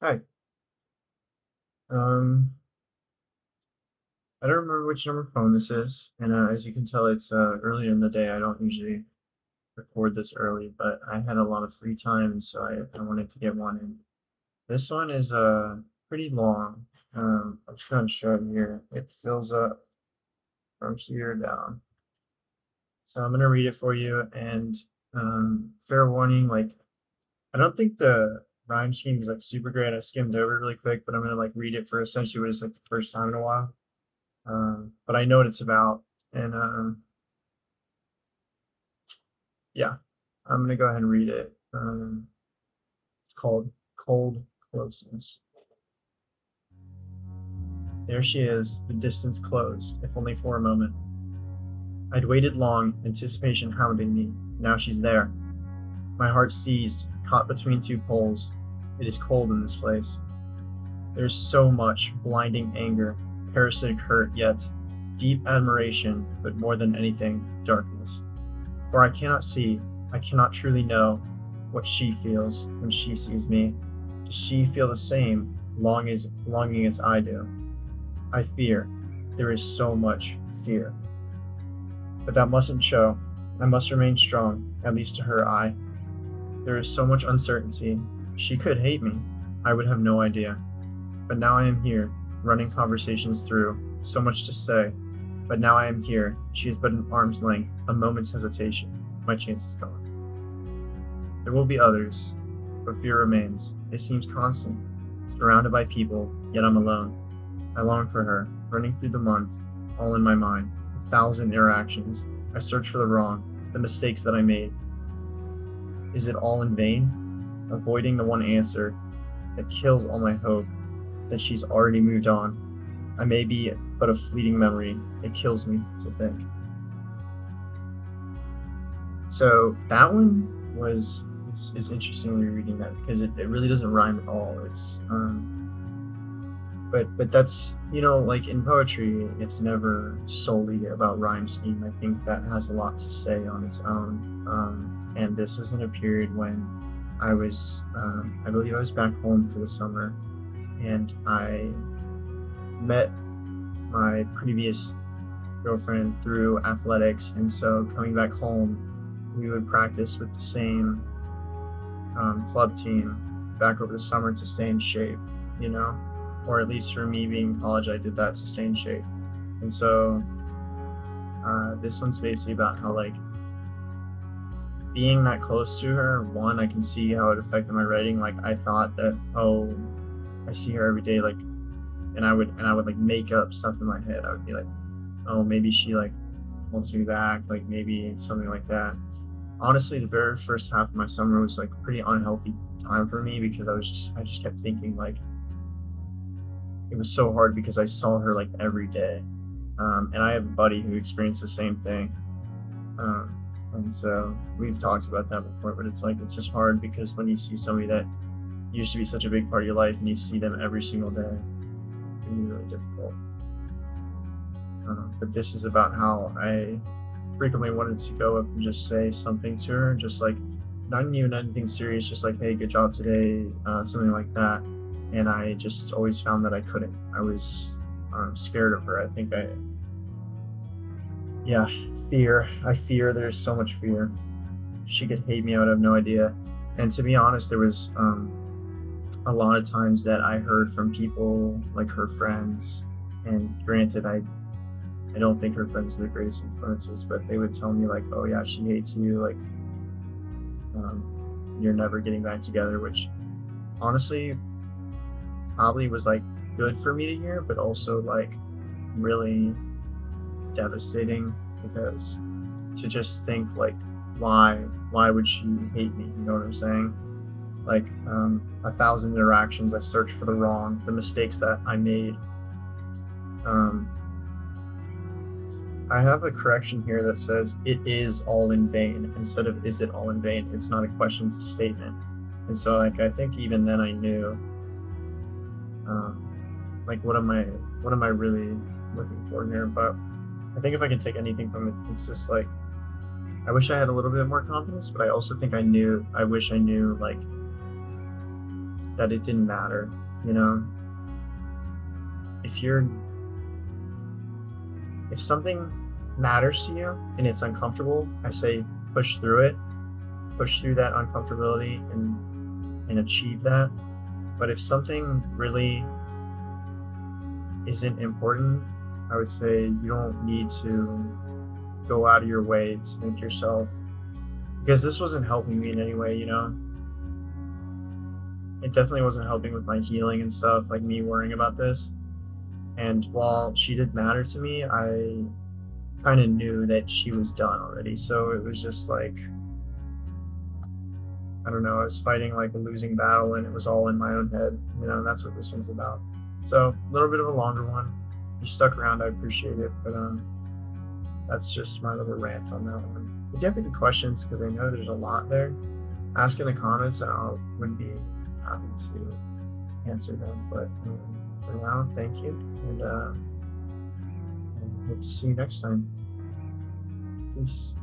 Hi. Um, I don't remember which number phone this is, and as you can tell, it's earlier in the day. I don't usually record this early, but I had a lot of free time, so I wanted to get one in. This one is pretty long. I'm just gonna show it here. It fills up from here down. So I'm gonna read it for you, and fair warning, like I don't think the rhyme scheme is like super great. I skimmed over it really quick, but I'm gonna like read it for essentially what is like the first time in a while. But I know what it's about, and yeah, I'm gonna go ahead and read it. It's called Cold Closeness. There she is, the distance closed, if only for a moment. I'd waited long, anticipation hounding me. Now she's there. My heart seized, caught between two poles. It is cold in this place. There's so much blinding anger, parasitic hurt, yet deep admiration, but more than anything, darkness. For I cannot see, I cannot truly know what she feels when she sees me. Does she feel the same longing as I do? I fear. There is so much fear. But that mustn't show. I must remain strong, at least to her eye. There is so much uncertainty. She could hate me. I would have no idea. But now I am here, running conversations through. So much to say. But now I am here. She is but an arm's length, a moment's hesitation. My chance is gone. There will be others, but fear remains. It seems constant, surrounded by people, yet I'm alone. I long for her, running through the month, all in my mind, 1,000 interactions. I search for the wrong, the mistakes that I made. Is it all in vain? Avoiding the one answer that kills all my hope, that she's already moved on. I may be but a fleeting memory. It kills me to think. So that one was is interesting rereading that because it really doesn't rhyme at all. It's but that's like in poetry, it's never solely about rhyme scheme. I think that has a lot to say on its own. And this was in a period when I believe I was back home for the summer, and I met my previous girlfriend through athletics, and so coming back home, we would practice with the same club team back over the summer to stay in shape, you know, or at least for me being in college, I did that to stay in shape. And so this one's basically about how like being that close to her, one, I can see how it affected my writing. Like I thought that, oh, I see her every day, like, and I would like make up stuff in my head. I would be like, oh, maybe she like wants me back, like maybe something like that. Honestly, the very first half of my summer was like a pretty unhealthy time for me because I just kept thinking like it was so hard because I saw her like every day. And I have a buddy who experienced the same thing. Um, and so we've talked about that before, but it's like it's just hard because when you see somebody that used to be such a big part of your life and you see them every single day, it can be really difficult. But this is about how I frequently wanted to go up and just say something to her, just like not even anything serious, just like, hey, good job today, something like that. And I just always found that I couldn't. I was scared of her. Yeah, fear. I fear there's so much fear. She could hate me, I would have no idea. And to be honest, there was a lot of times that I heard from people like her friends, and granted, I don't think her friends were the greatest influences, but they would tell me like, "Oh yeah, she hates you. Like, you're never getting back together," which honestly probably was like good for me to hear, but also like really devastating because to just think like, why would she hate me? You know what I'm saying? Like 1,000 interactions, I searched for the wrong, the mistakes that I made. Um, I have a correction here that says it is all in vain instead of is it all in vain. It's not a question, it's a statement. And so like I think even then I knew like what am I really looking for here? But I think if I can take anything from it, it's just like I wish I had a little bit more confidence, but I also think I wish I knew like that it didn't matter, you know? If you're if something matters to you and it's uncomfortable, I say push through it, push through that uncomfortability and achieve that. But if something really isn't important, I would say you don't need to go out of your way to make yourself, because this wasn't helping me in any way, you know? It definitely wasn't helping with my healing and stuff, like me worrying about this. And while she did matter to me, I kind of knew that she was done already. So it was just like, I don't know, I was fighting like a losing battle and it was all in my own head. You know, that's what this one's about. So a little bit of a longer one. If you stuck around, I appreciate it. But that's just my little rant on that one. If you have any questions, because I know there's a lot there, ask in the comments and I would be happy to answer them. But for now, thank you, and hope to see you next time. Peace.